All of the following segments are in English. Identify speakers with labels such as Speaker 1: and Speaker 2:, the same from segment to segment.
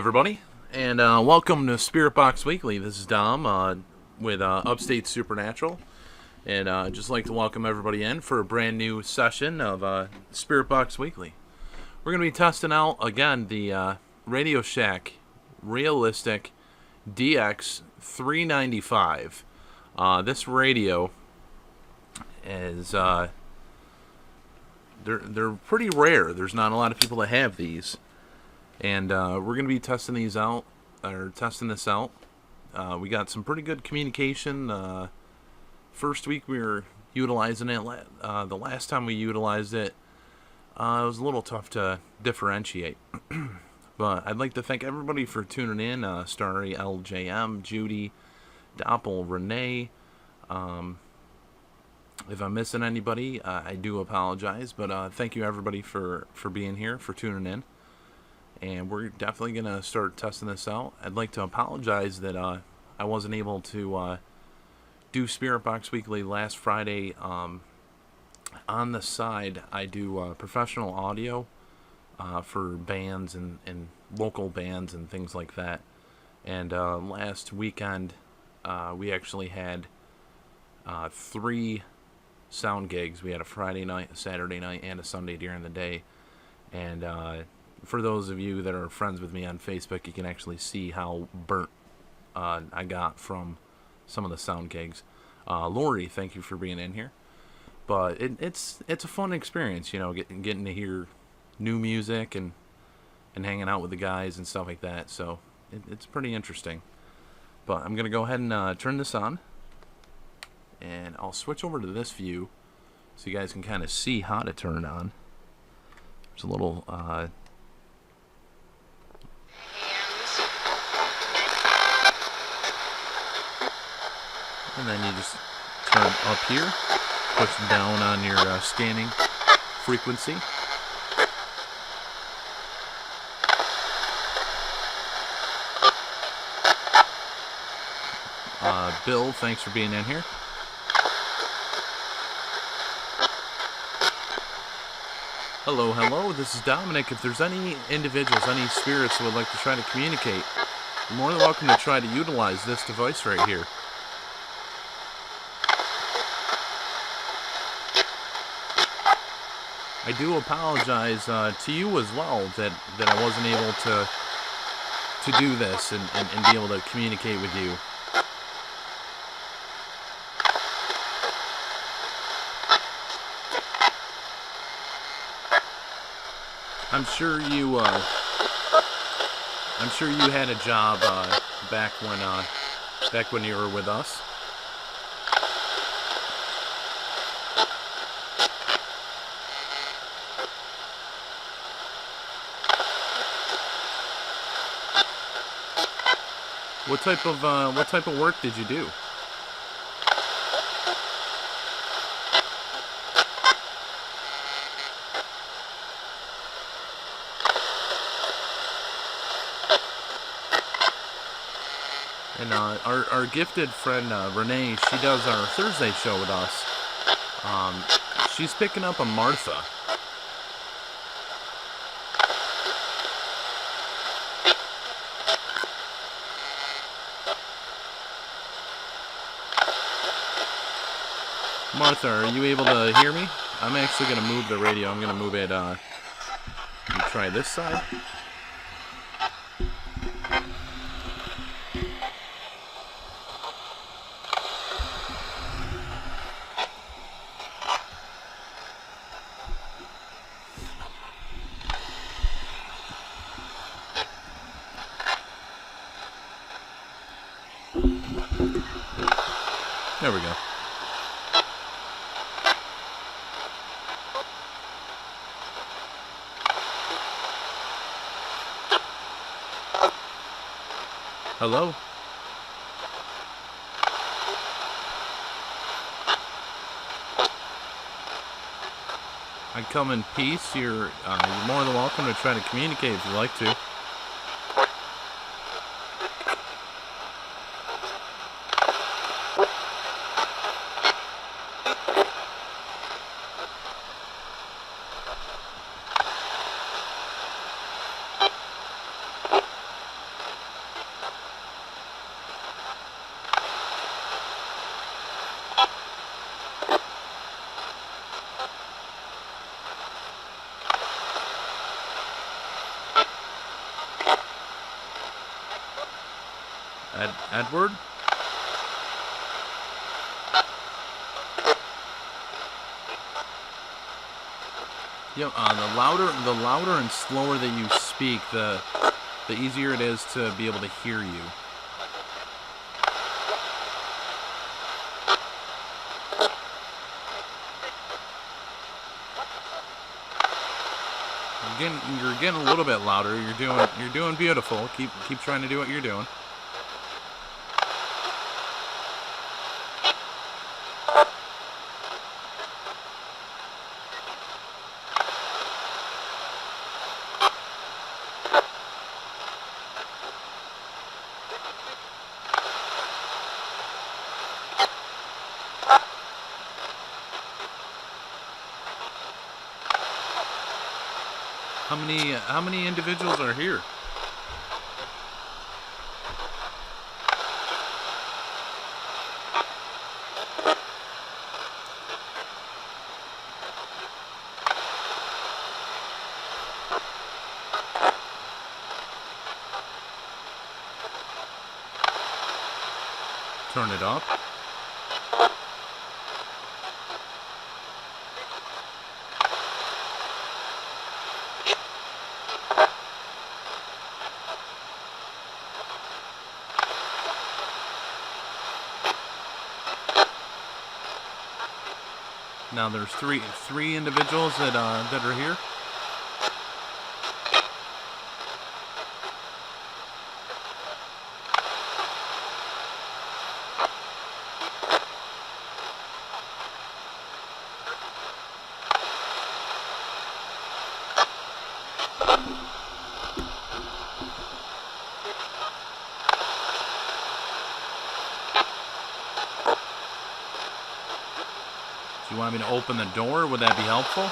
Speaker 1: everybody, and welcome to Spirit Box Weekly. This is Dom with Upstate Supernatural, and I'd just like to welcome everybody in for a brand new session of Spirit Box Weekly. We're going to be testing out, again, the RadioShack Realistic DX 395. This radio is, they're pretty rare. There's not a lot of people that have these. And we're going to be testing this out. We got some pretty good communication. First week we were utilizing it. The last time we utilized it, it was a little tough to differentiate. But I'd like to thank everybody for tuning in. Starry, LJM, Judy, Doppel, Renee. If I'm missing anybody, I do apologize. But thank you everybody for being here, for tuning in. And we're definitely going to start testing this out. I'd like to apologize that I wasn't able to do Spirit Box Weekly last Friday. On the side, I do professional audio for bands and local bands and things like that. And last weekend, we actually had 3 sound gigs. We had a Friday night, a Saturday night, and a Sunday during the day. And for those of you that are friends with me on Facebook, you can actually see how burnt I got from some of the sound gigs. Lori, thank you for being in here. But it's a fun experience, you know, getting to hear new music and hanging out with the guys and stuff like that. So it's pretty interesting. But I'm going to go ahead and turn this on. And I'll switch over to this view so you guys can kind of see how to turn it on. There's a little... and then you just turn up here, push down on your scanning frequency. Bill, thanks for being in here. Hello, hello, this is Dominic. If there's any individuals, any spirits who would like to try to communicate, you're more than welcome to try to utilize this device right here. I do apologize to you as well that I wasn't able to do this and be able to communicate with you. I'm sure you had a job back when you were with us. What type of work did you do? And our gifted friend Renee, she does our Thursday show with us. She's picking up a Martha. Martha, are you able to hear me? I'm actually going to move the radio. I'm going to move it, let me try this side. There we go. Hello? I come in peace. You're more than welcome to try to communicate if you'd like to. Edward? Yeah, the louder and slower that you speak, the easier it is to be able to hear you. You're getting a little bit louder. You're doing beautiful. Keep trying to do what you're doing. How many individuals are here? Turn it up. Now there's three individuals that are here. Do you want me to open the door? Would that be helpful?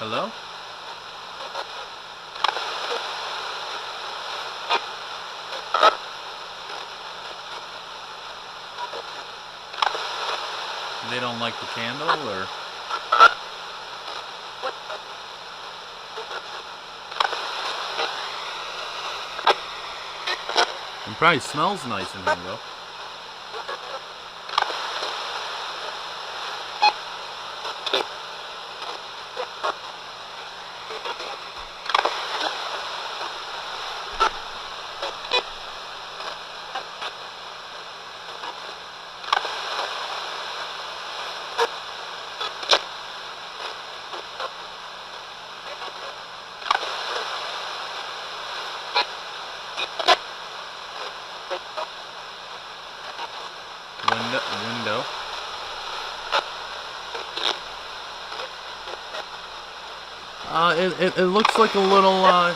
Speaker 1: Hello? They don't like the candle, or? It probably smells nice in here, though. Window. It looks like a little mug,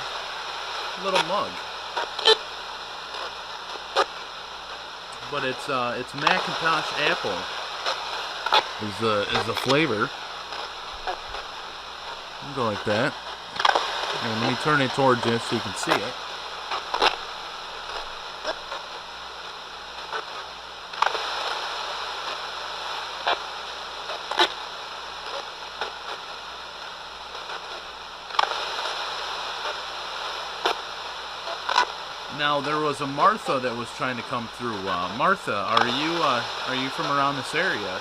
Speaker 1: but it's Macintosh apple is the flavor. Go like that, and let me turn it towards you so you can see it. Now there was a Martha that was trying to come through. Martha, are you from around this area?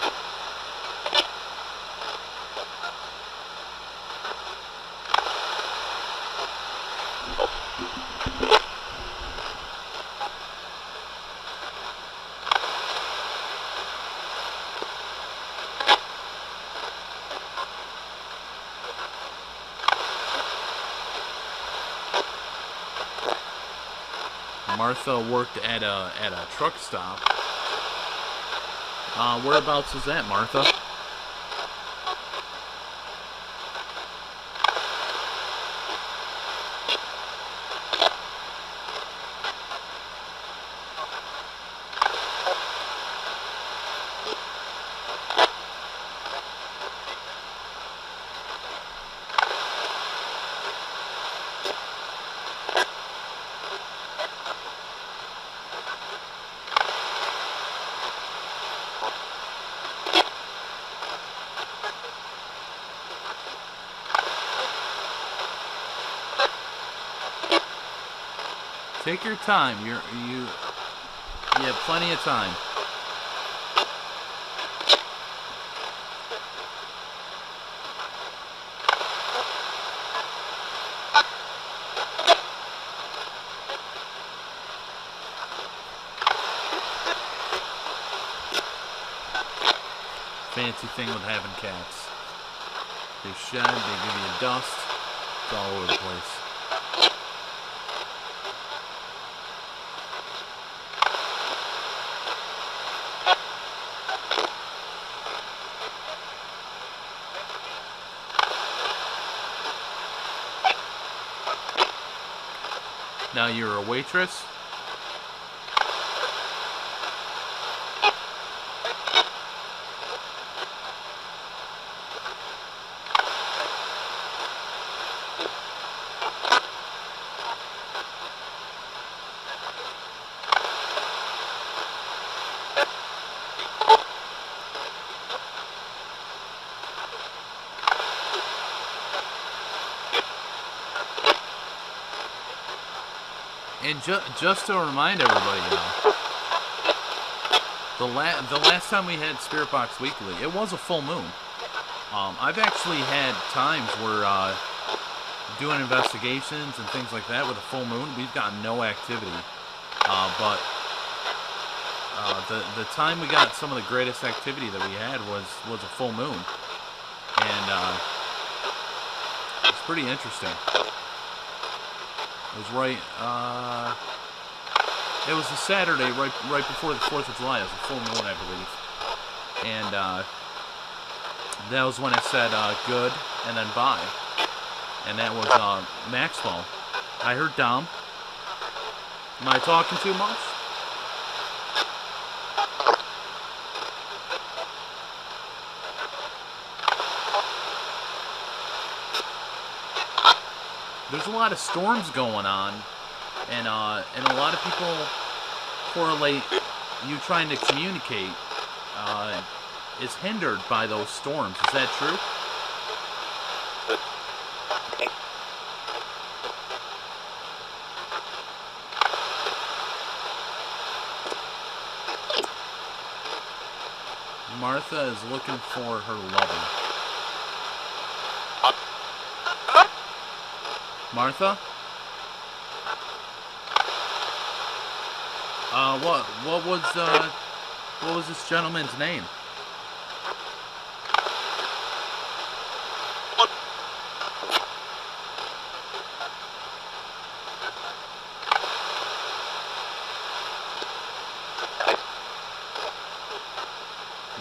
Speaker 1: Martha worked at a truck stop. Whereabouts is that, Martha? Take your time. You have plenty of time. Fancy thing with having cats. They shed, they give you dust. It's all over the place. Now you're a waitress? And just to remind everybody, the last time we had Spirit Box Weekly, it was a full moon. I've actually had times where doing investigations and things like that with a full moon, we've got no activity. But the time we got some of the greatest activity that we had was a full moon, and it's pretty interesting. It was right. It was a Saturday right before the 4th of July. It was a full moon, I believe, and that was when it said good and then bye, and that was Maxwell. I heard Dom. Am I talking too much? There's a lot of storms going on, and a lot of people correlate you trying to communicate is hindered by those storms. Is that true? Martha is looking for her lover. Martha? What was this gentleman's name?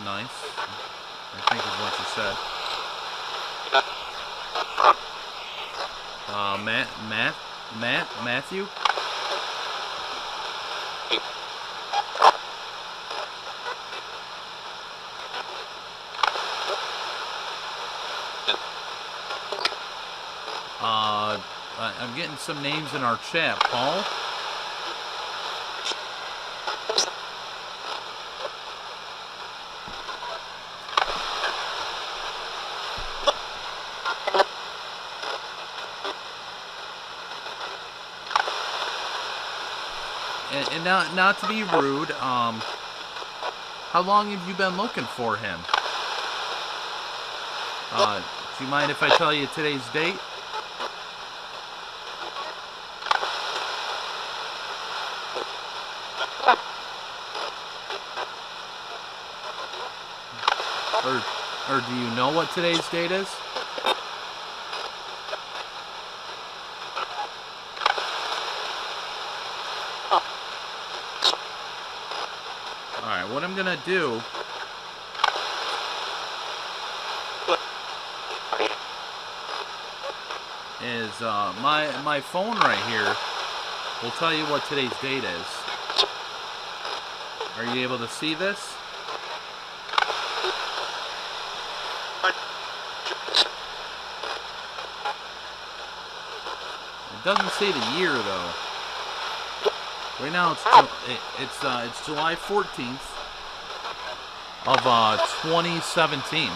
Speaker 1: Nice. I think is what you said. Matthew? I'm getting some names in our chat. Paul? And not to be rude, how long have you been looking for him? Do you mind if I tell you today's date? Or do you know what today's date is? Alright, what I'm gonna do is my phone right here will tell you what today's date is. Are you able to see this? It doesn't say the year though. Right now it's July 14th of 2017.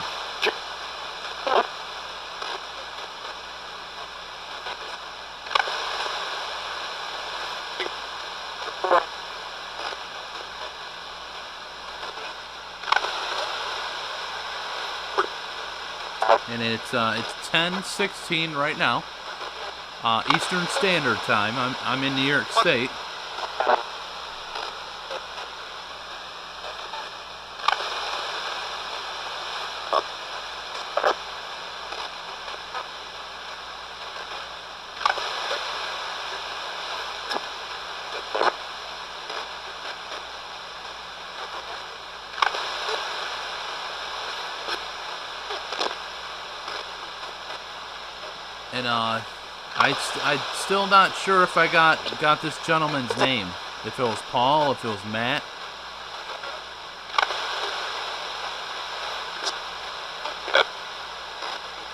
Speaker 1: and it's 10:16 right now, Eastern Standard Time. I'm in New York State. And I'm still not sure if I got this gentleman's name. If it was Paul, if it was Matt.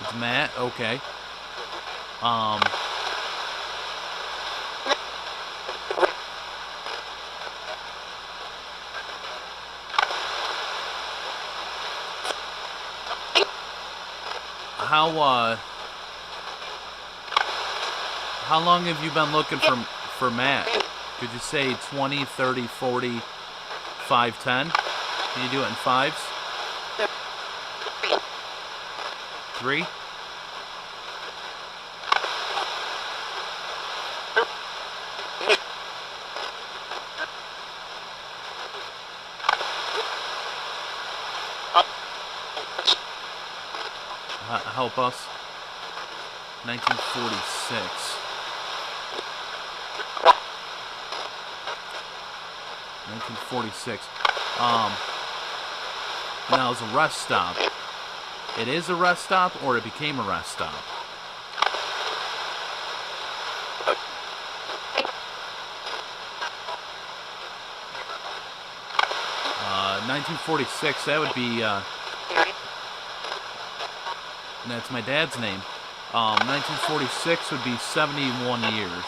Speaker 1: It's Matt, okay. How long have you been looking for Matt? Could you say 20, 30, 40, 5, 10? Can you do it in fives? 3? Help us. 1946. 1946. Now it's a rest stop. It is a rest stop, or it became a rest stop. 1946. That would be. That's my dad's name. 1946 would be 71 years.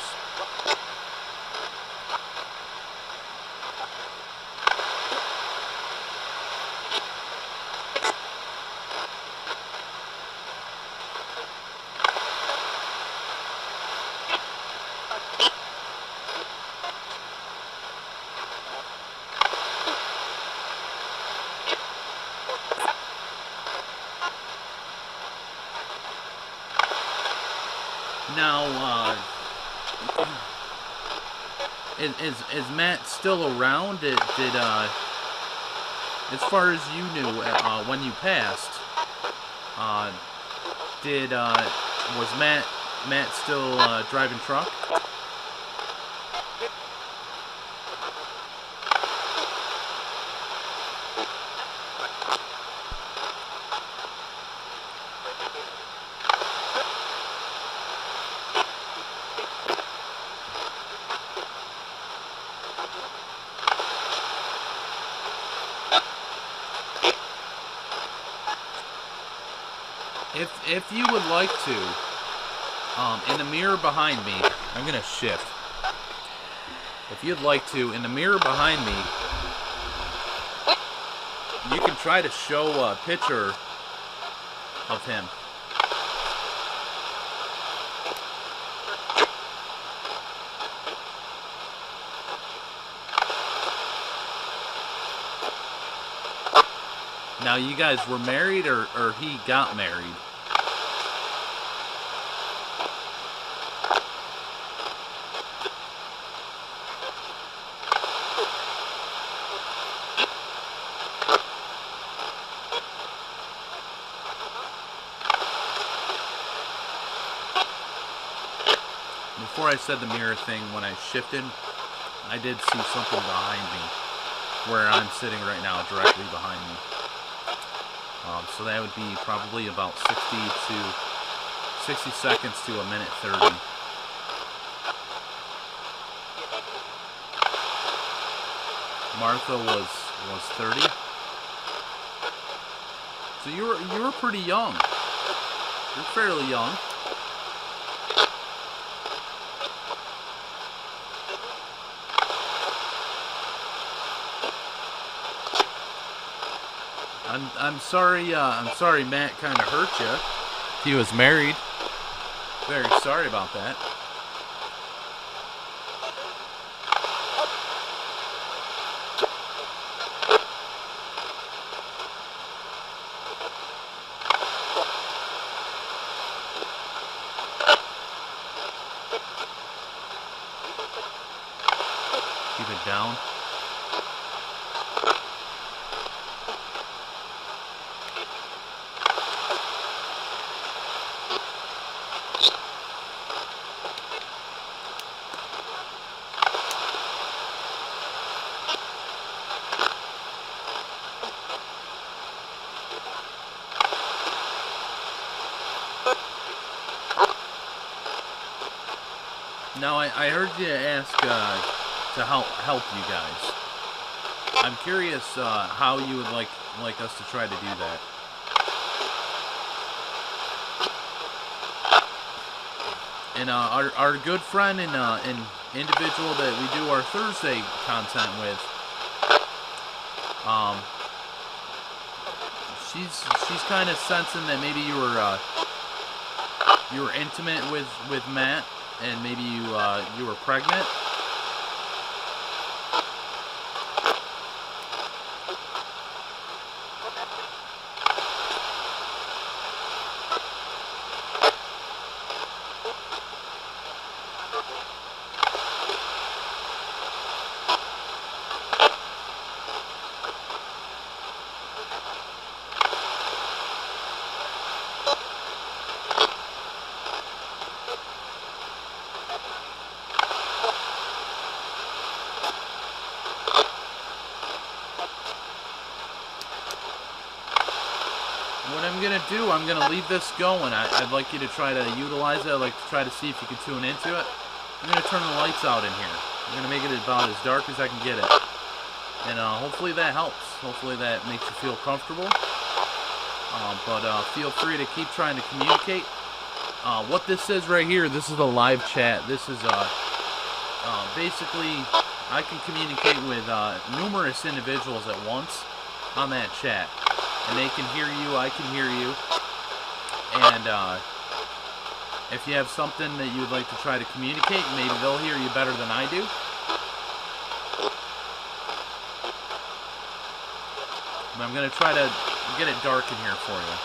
Speaker 1: Now, is Matt still around? Did as far as you knew, when you passed, was Matt still driving truck? If you would like to, in the mirror behind me, I'm going to shift. If you'd like to, in the mirror behind me, you can try to show a picture of him. Now, you guys were married, or he got married? Before I said the mirror thing, when I shifted, I did see something behind me, where I'm sitting right now, directly behind me. So that would be probably about 60 seconds to a minute 30. Martha was 30. So you were pretty young. You're fairly young. I'm sorry Matt kind of hurt you. He was married. Very sorry about that. down. Now, I heard you ask to help you guys. I'm curious how you would like us to try to do that. And our good friend and individual that we do our Thursday content with, she's kind of sensing that maybe you were intimate with Matt. And maybe you were pregnant. I'm going to leave this going. I'd like you to try to utilize it. I'd like to try to see if you can tune into it. I'm going to turn the lights out in here. I'm going to make it about as dark as I can get it. And hopefully that helps. Hopefully that makes you feel comfortable. But feel free to keep trying to communicate. What this is right here, this is a live chat. This is basically, I can communicate with numerous individuals at once on that chat. And they can hear you, I can hear you. And if you have something that you would like to try to communicate, maybe they'll hear you better than I do. But I'm going to try to get it dark in here for you.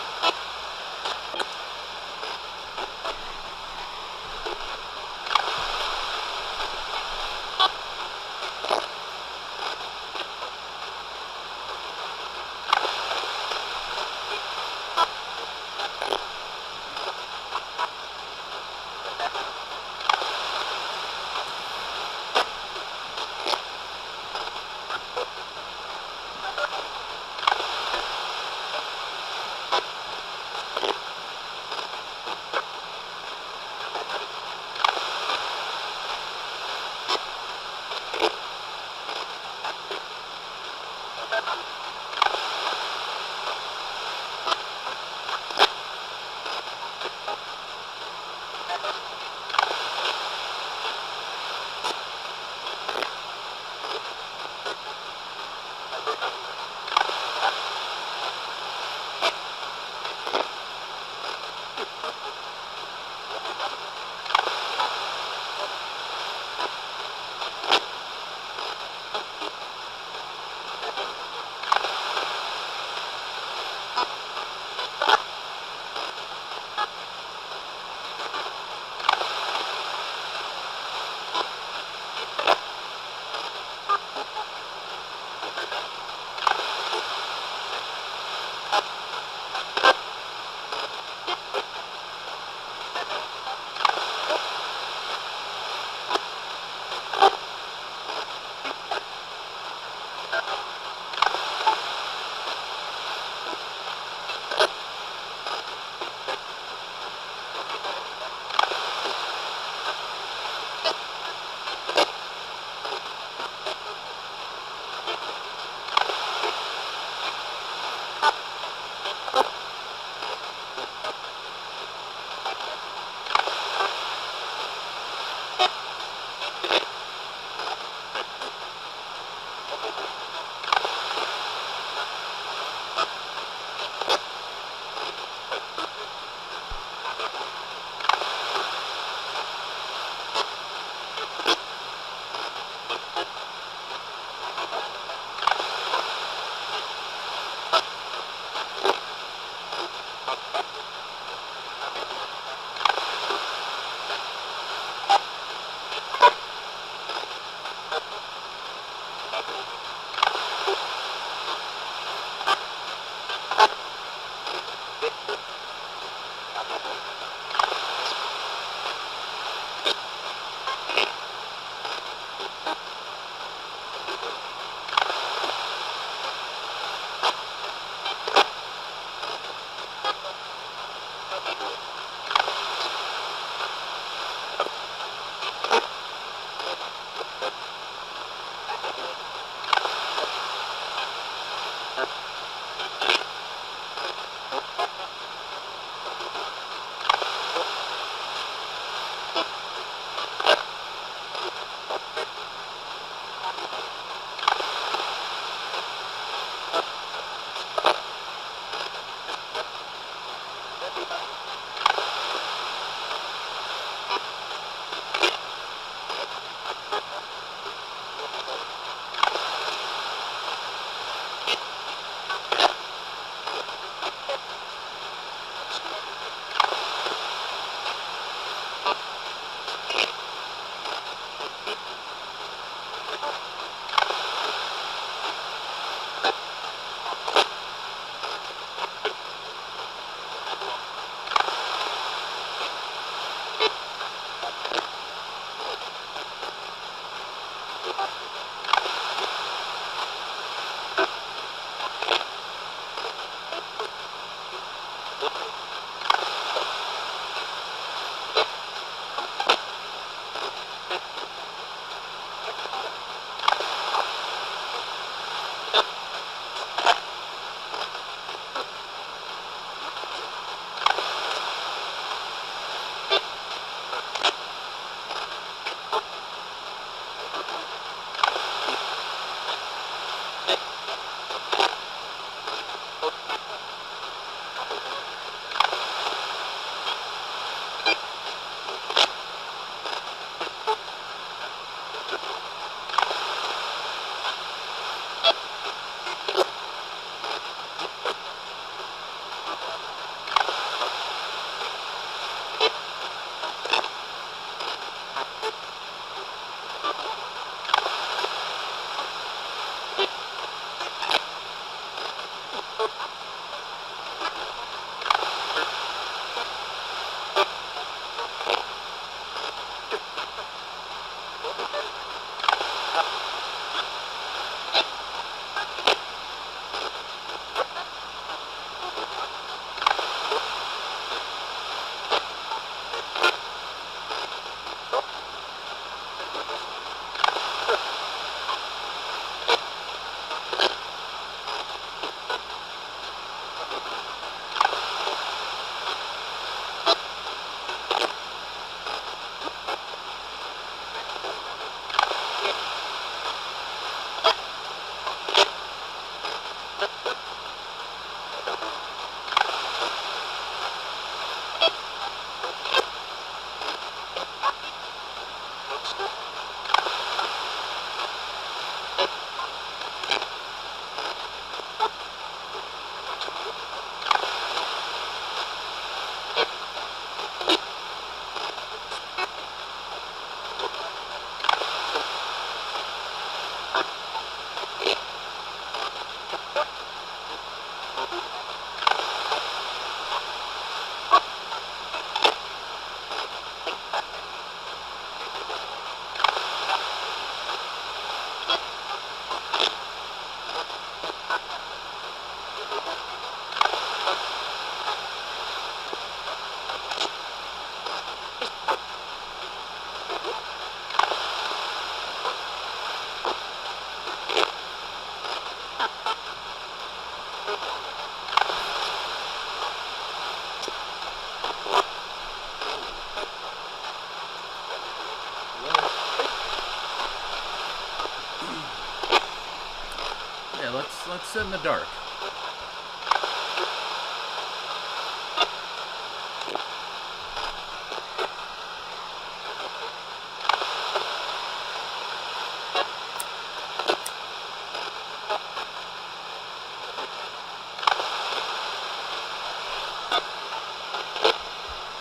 Speaker 1: Let's sit in the dark.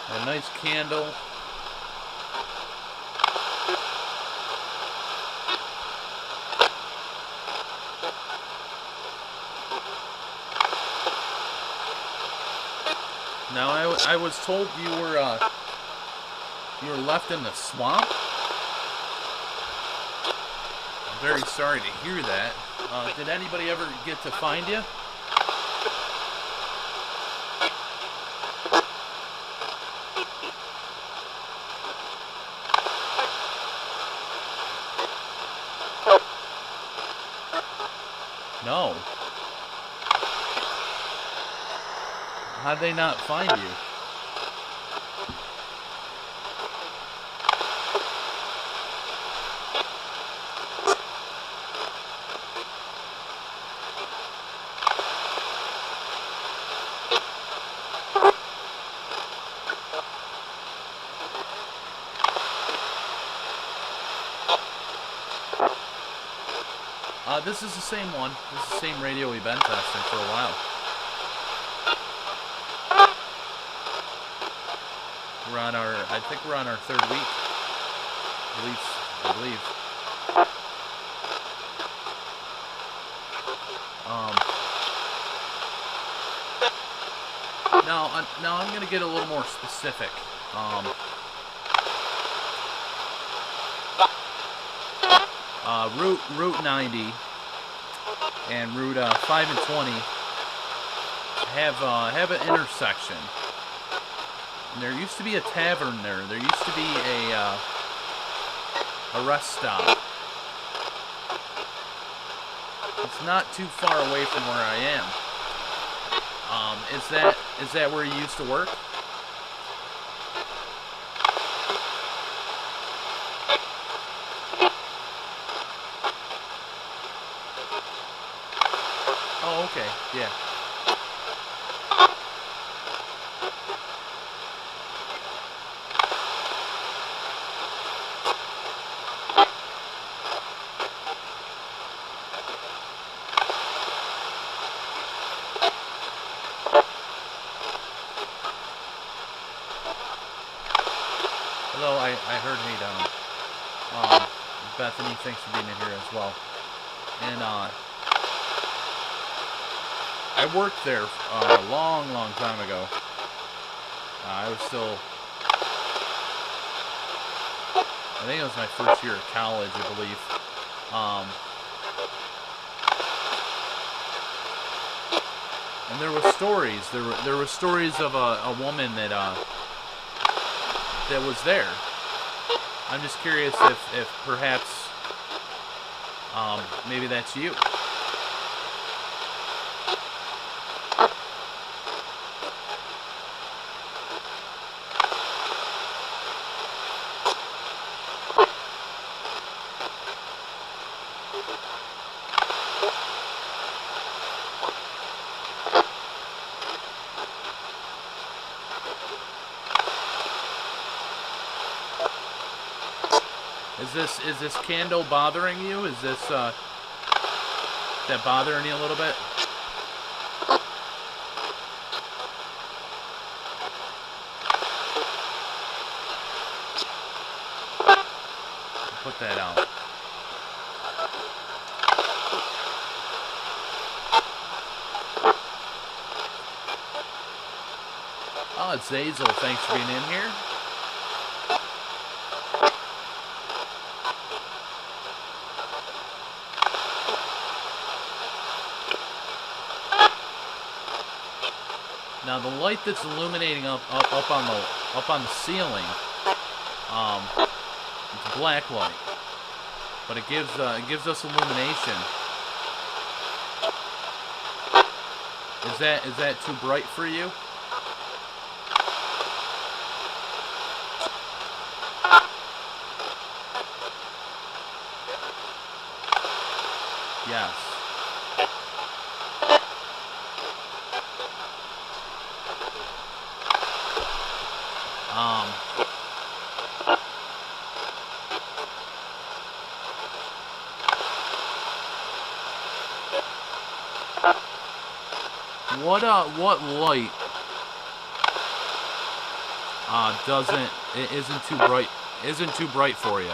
Speaker 1: A nice candle. Now, I was told you were left in the swamp. I'm very sorry to hear that. Did anybody ever get to find you? No. How'd they not find you? This is the same one. This is the same radio we've been testing for a while. We're on our, I think we're on our third week. I believe. Now I'm gonna get a little more specific. Route 90 and Route 5 and 20 have an intersection. And there used to be a tavern there. There used to be a rest stop. It's not too far away from where I am. Is that where you used to work? Oh, okay, yeah. Hello, I heard hey down. Bethany, thanks for being in here as well. And I worked there a long time ago. I was still, I think it was my first year of college, I believe. And there were stories. There were stories of a woman that that was there. I'm just curious if perhaps maybe that's you. Is this candle bothering you? Is this that bothering you a little bit? Put that out. Oh, it's Zazel. Thanks for being in here. Now the light that's illuminating up on the ceiling, it's black light, but it gives us illumination. Is that too bright for you? Yes. What light isn't too bright for you?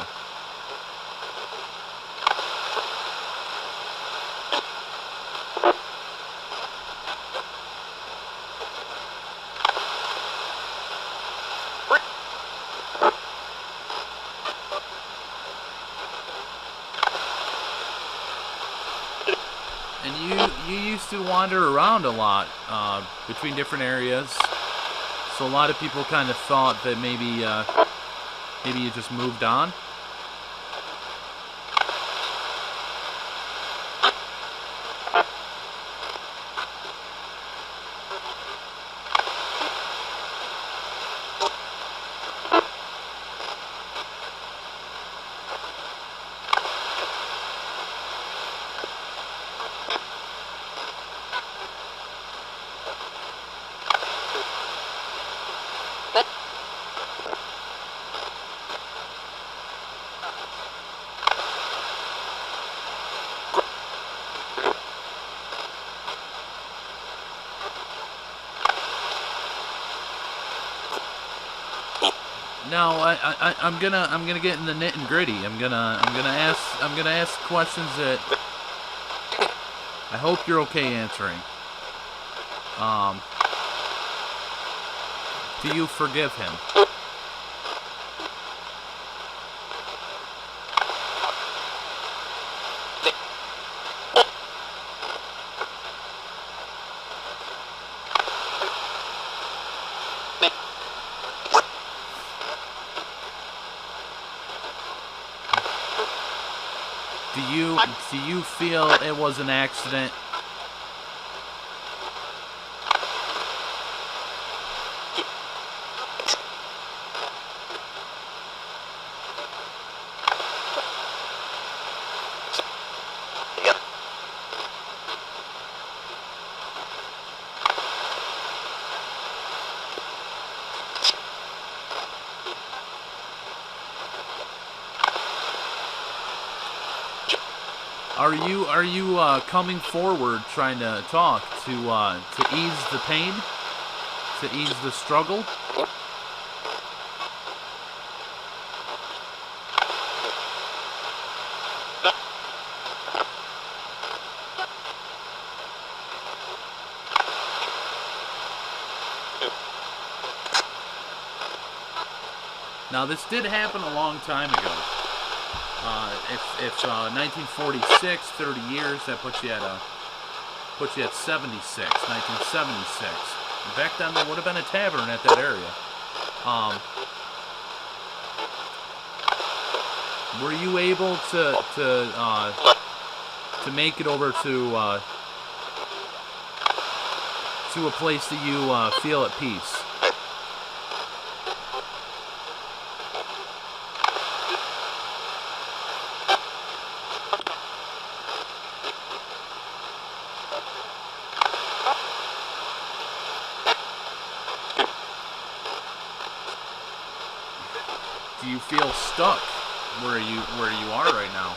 Speaker 1: You used to wander around a lot between different areas, so a lot of people kind of thought that maybe you just moved on. Now I'm gonna get in the nit and gritty. I'm gonna ask questions that I hope you're okay answering. Do you forgive him? Do you feel it was an accident? Are you coming forward trying to talk to ease the pain, to ease the struggle? Now this did happen a long time ago. If 1946, 30 years, that puts you at 76, 1976. Back then there would have been a tavern at that area. Were you able to make it over to a place that you feel at peace? Do you feel stuck? where you are right now.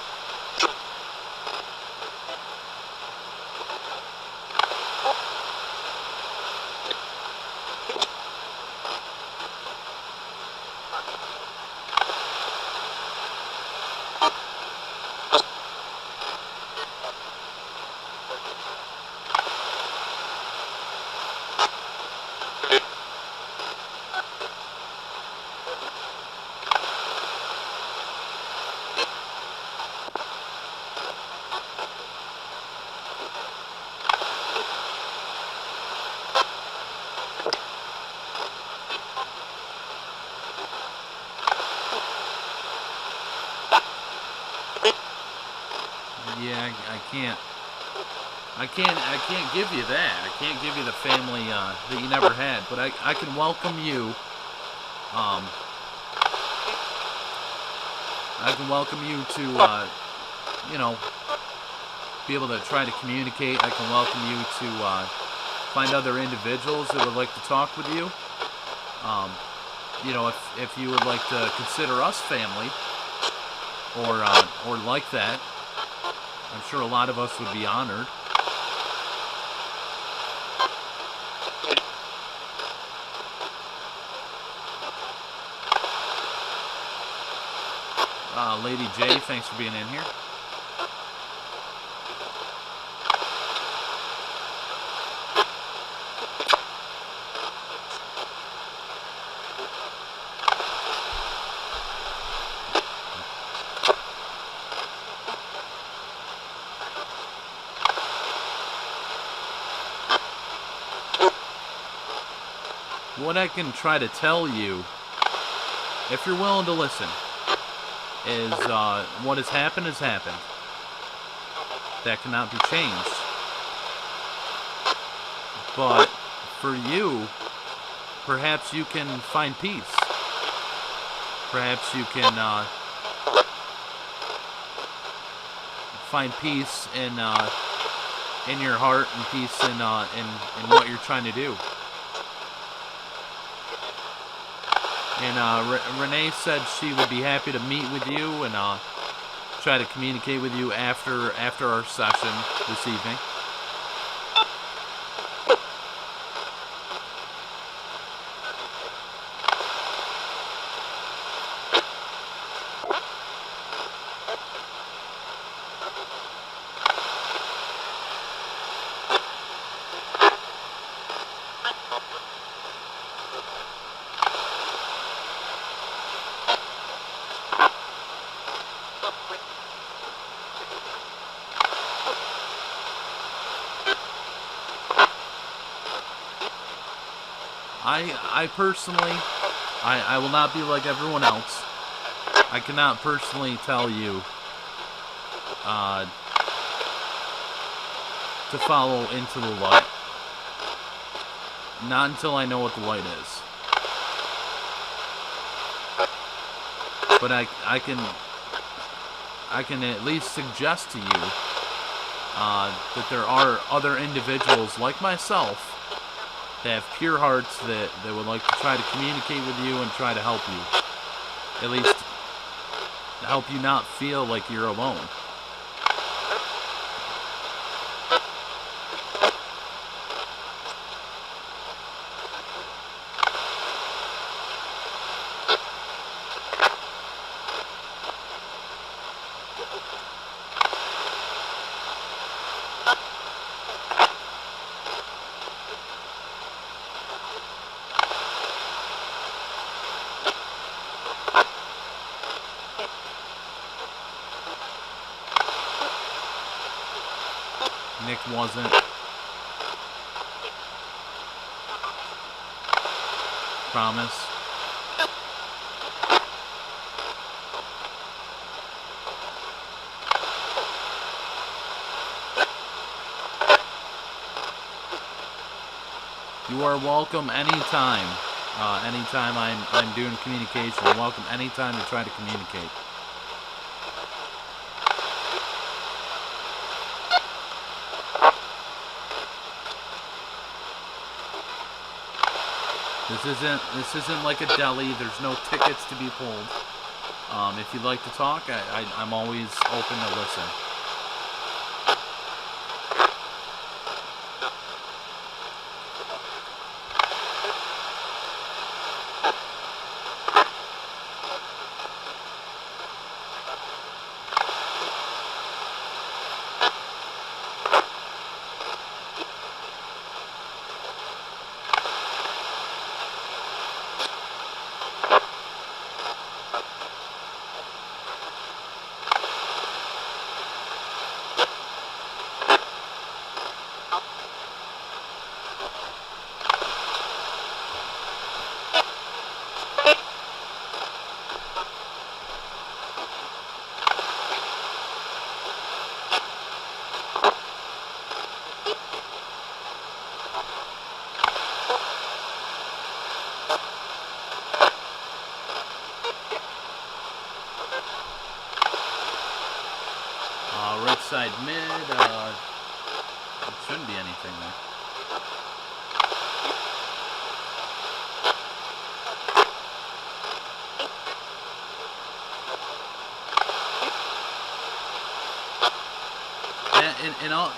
Speaker 1: Yeah, I can't give you that. I can't give you the family that you never had, but I can welcome you. I can welcome you to, be able to try to communicate. I can welcome you to find other individuals that would like to talk with you. If you would like to consider us family, or like that, I'm sure a lot of us would be honored. Lady J, thanks for being in here. What I can try to tell you, if you're willing to listen, is what has happened has happened. That cannot be changed. But for you, perhaps you can find peace. Perhaps you can find peace in your heart and peace in what you're trying to do. And Renee said she would be happy to meet with you and try to communicate with you after our session this evening. I personally, I will not be like everyone else. I cannot personally tell you to follow into the light. Not until I know what the light is. But I can at least suggest to you that there are other individuals like myself that have pure hearts that would like to try to communicate with you and try to help you. At least help you not feel like you're alone. Nick wasn't. Promise. You are welcome anytime. Anytime I'm doing communication, you're welcome anytime to try to communicate. This isn't like a deli. There's no tickets to be pulled. If you'd like to talk, I'm always open to listen. Right side mid, there shouldn't be anything there.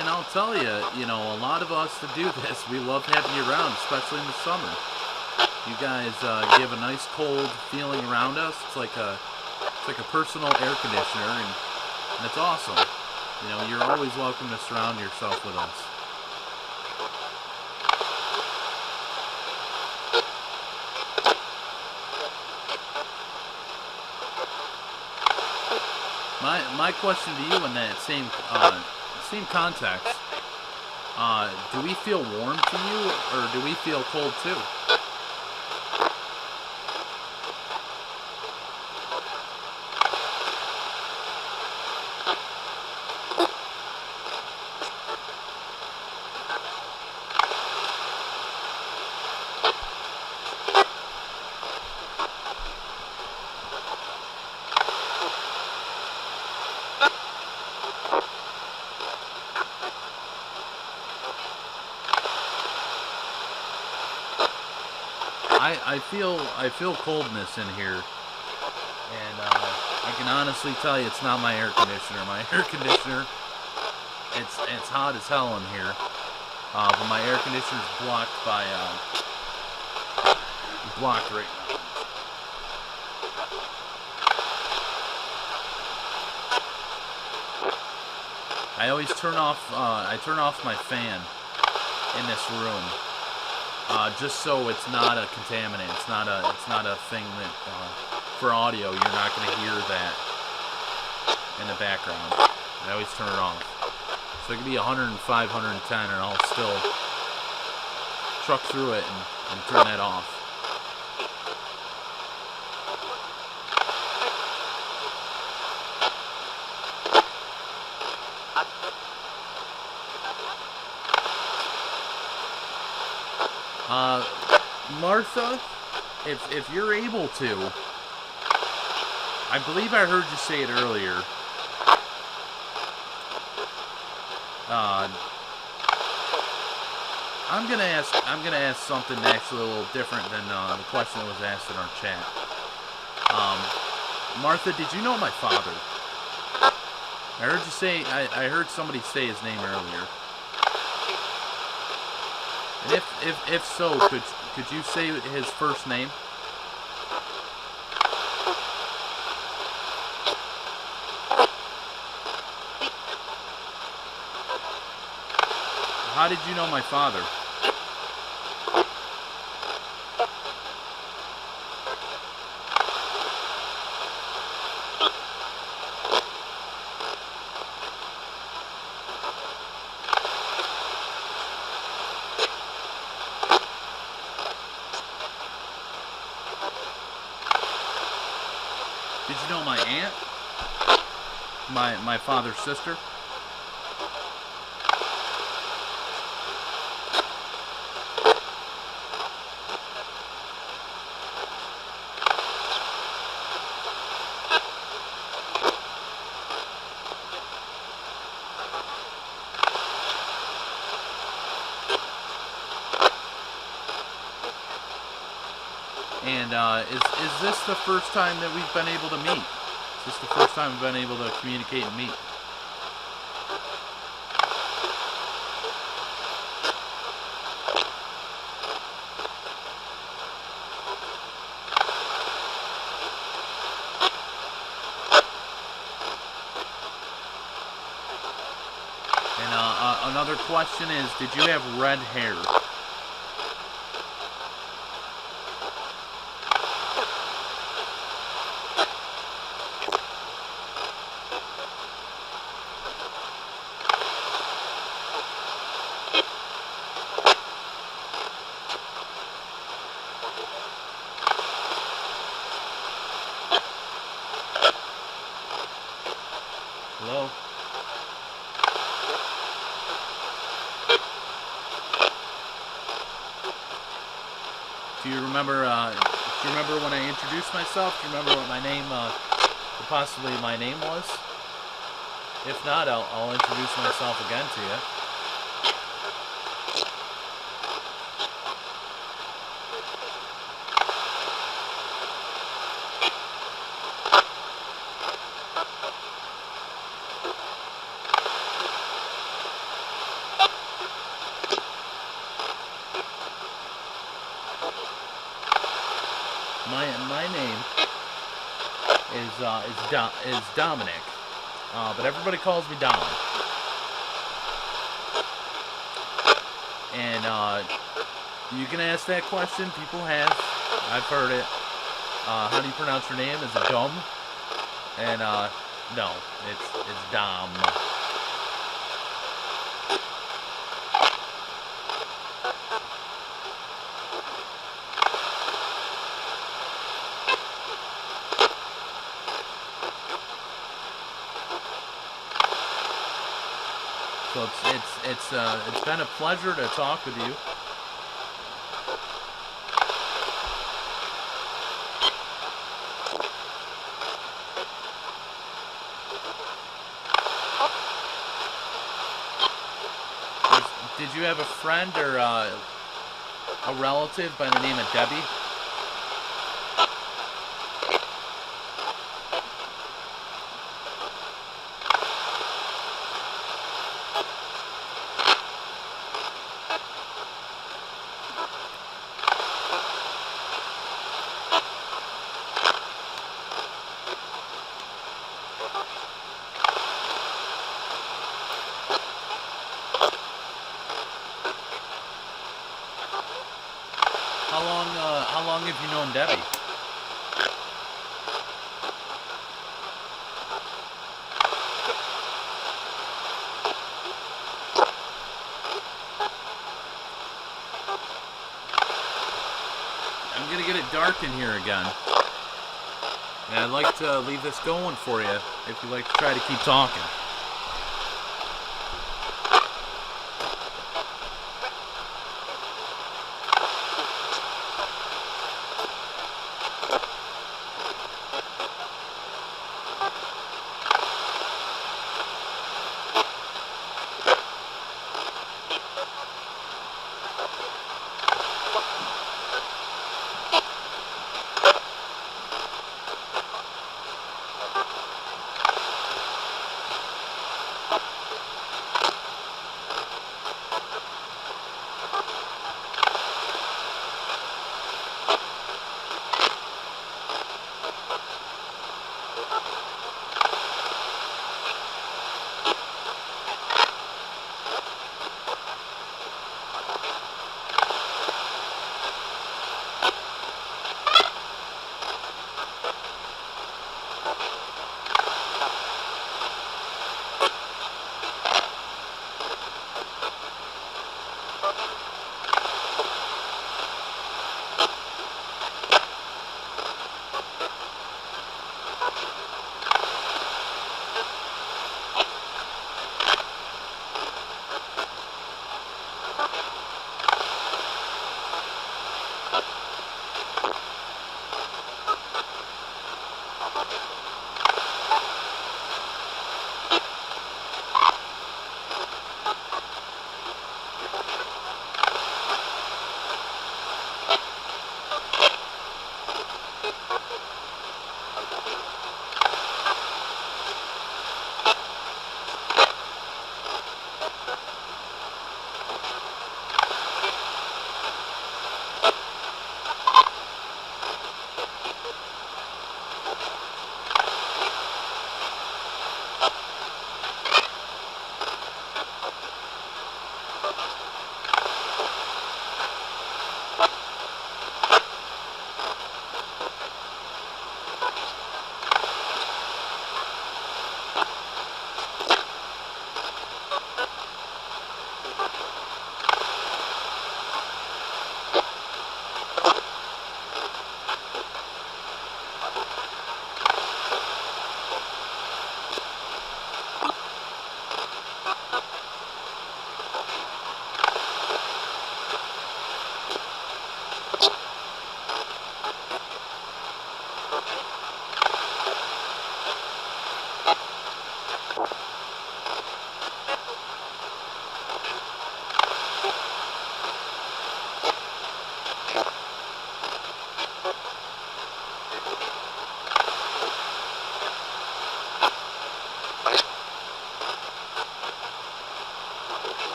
Speaker 1: And I'll tell you, you know, a lot of us that do this, we love having you around, especially in the summer. You guys give a nice cold feeling around us. It's like a personal air conditioner, and it's awesome. You know, you're always welcome to surround yourself with us. My question to you in that same context, do we feel warm to you, or do we feel cold too? I feel coldness in here, and I can honestly tell you it's not my air conditioner. My air conditioner, it's hot as hell in here, but my air conditioner is blocked by blocked right now. I always turn off my fan in this room. Just so it's not a contaminant. It's not a thing that for audio you're not going to hear that in the background. I always turn it off. So it could be 105, 110, and I'll still truck through it and turn that off. Martha, if you're able to, I believe I heard you say it earlier. I'm gonna ask something actually a little different than the question that was asked in our chat. Martha, did you know my father? I heard you say. I heard somebody say his name earlier. And if so, could you say his first name? How did you know my father? Did you know my aunt? My father's sister? And is this the first time that we've been able to meet? Is this the first time we've been able to communicate and meet? And another question is, did you have red hair? Hello? Do you remember when I introduced myself? Do you remember what my name, possibly my name was? If not, I'll introduce myself again to you. My name is Dominic, but everybody calls me Dom. And you can ask that question. People have. I've heard it. How do you pronounce your name? Is it Dom? And no, it's Dom. So it's been a pleasure to talk with you. Did you have a friend or a relative by the name of Debbie? How long have you known Debbie? I'm gonna get it dark in here again. And I'd like to leave this going for you if you'd like to try to keep talking.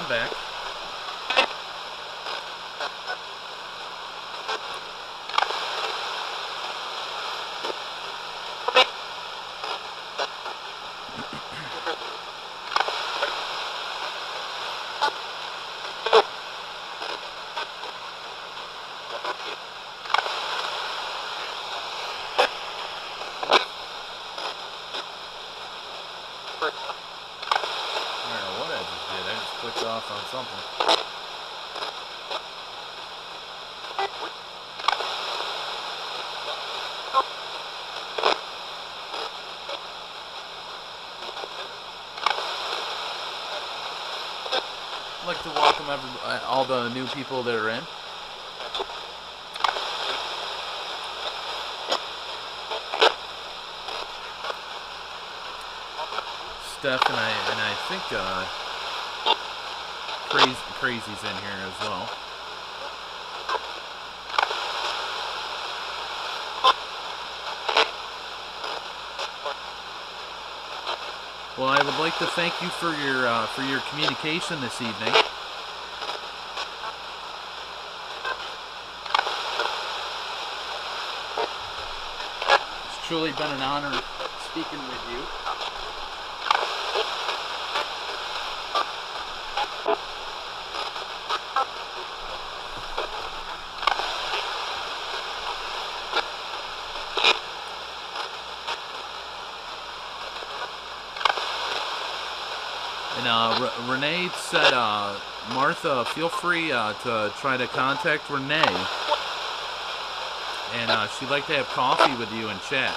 Speaker 1: back. Off on something. I'd like to welcome all the new people that are in. Steph and I think Crazy's in here as well. Well, I would like to thank you for your communication this evening. It's truly been an honor speaking with you. And Renee said, Martha, feel free to try to contact Renee. And she'd like to have coffee with you and chat.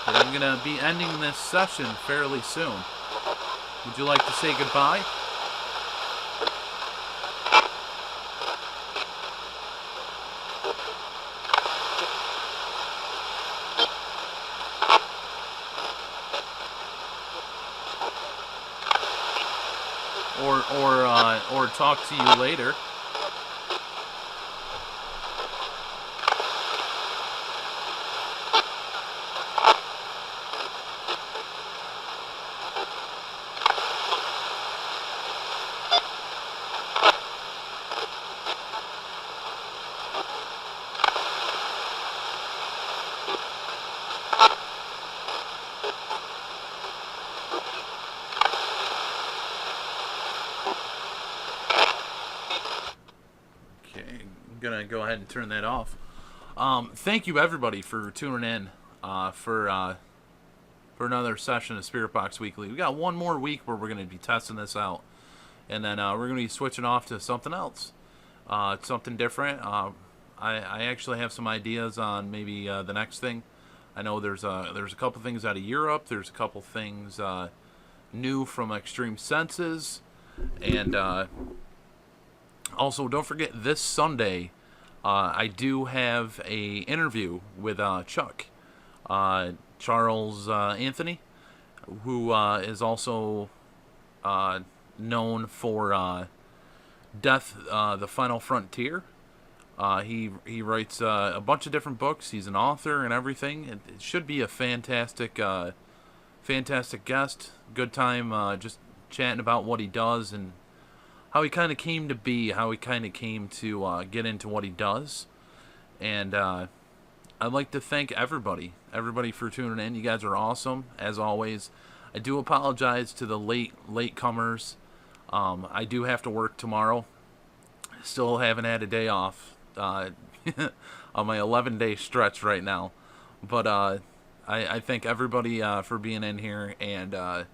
Speaker 1: But I'm going to be ending this session fairly soon. Would you like to say goodbye? Or talk to you later. Gonna go ahead and turn that off. Thank you everybody for tuning in for another session of Spirit Box Weekly. We got one more week where we're gonna be testing this out, and then we're gonna be switching off to something else, something different. I actually have some ideas on maybe the next thing. I know there's a couple things out of Europe. There's a couple things new from Extreme Senses, and also, don't forget, this Sunday, I do have a interview with Chuck, Charles Anthony, who is also known for Death, the Final Frontier. He writes a bunch of different books. He's an author and everything. It should be a fantastic guest. Good time just chatting about what he does and how he kind of came to be, how he kind of came to get into what he does. And I'd like to thank everybody for tuning in. You guys are awesome, as always. I do apologize to the late comers. I do have to work tomorrow. Still haven't had a day off on my 11-day stretch right now. But I thank everybody for being in here. And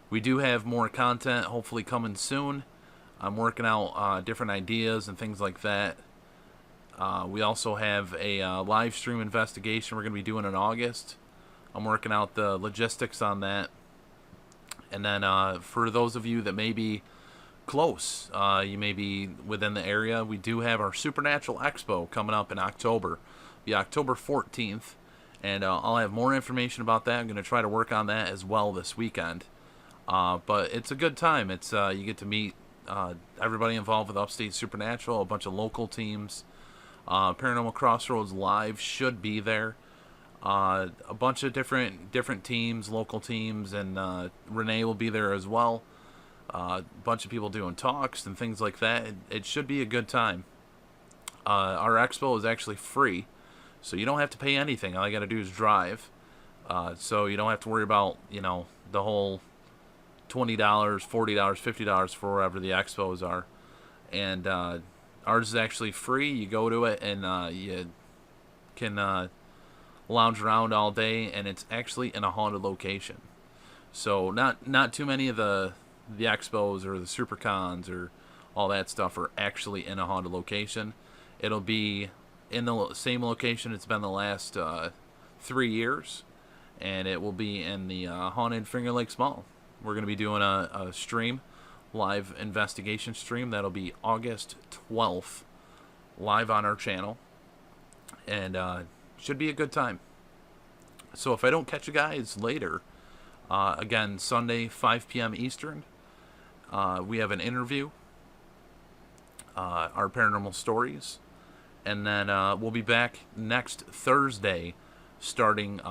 Speaker 1: we do have more content hopefully coming soon. I'm working out different ideas and things like that. We also have a live stream investigation we're going to be doing in August. I'm working out the logistics on that. And then for those of you that may be close, you may be within the area, we do have our Supernatural Expo coming up in October. It'll be October 14th. And I'll have more information about that. I'm going to try to work on that as well this weekend. But it's a good time. It's you get to meet everybody involved with Upstate Supernatural, a bunch of local teams. Paranormal Crossroads Live should be there. A bunch of different teams, local teams, and Renee will be there as well. A bunch of people doing talks and things like that. It should be a good time. Our expo is actually free, so you don't have to pay anything. All you got to do is drive. So you don't have to worry about, the whole $20, $40, $50 for wherever the expos are. And ours is actually free. You go to it and you can lounge around all day, and it's actually in a haunted location. So not too many of the expos or the supercons or all that stuff are actually in a haunted location. It'll be in the same location it's been the last 3 years, and it will be in the haunted Finger Lakes Mall. We're going to be doing a stream, live investigation stream. That'll be August 12th, live on our channel, and should be a good time. So if I don't catch you guys later, again, Sunday, 5 p.m. Eastern, we have an interview, our paranormal stories, and then we'll be back next Thursday, starting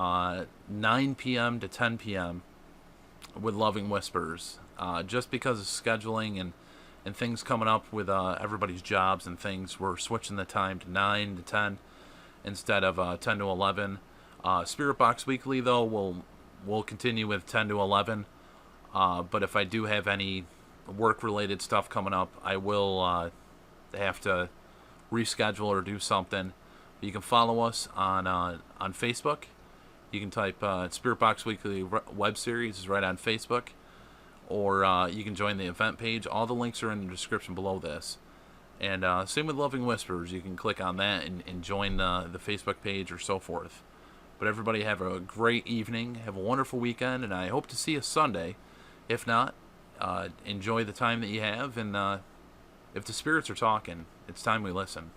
Speaker 1: 9 p.m. to 10 p.m. with Loving Whispers. Just because of scheduling and things coming up with everybody's jobs and things, we're switching the time to 9 to 10 instead of 10 to 11. Spirit Box Weekly, though, we'll continue with 10 to 11. But if I do have any work-related stuff coming up, I will have to reschedule or do something. You can follow us on Facebook. You can type Spirit Box Weekly web series is right on Facebook, or you can join the event page. All the links are in the description below this. And same with Loving Whispers. You can click on that and join the Facebook page or so forth. But everybody have a great evening. Have a wonderful weekend, and I hope to see you Sunday. If not, enjoy the time that you have, and if the spirits are talking, it's time we listen.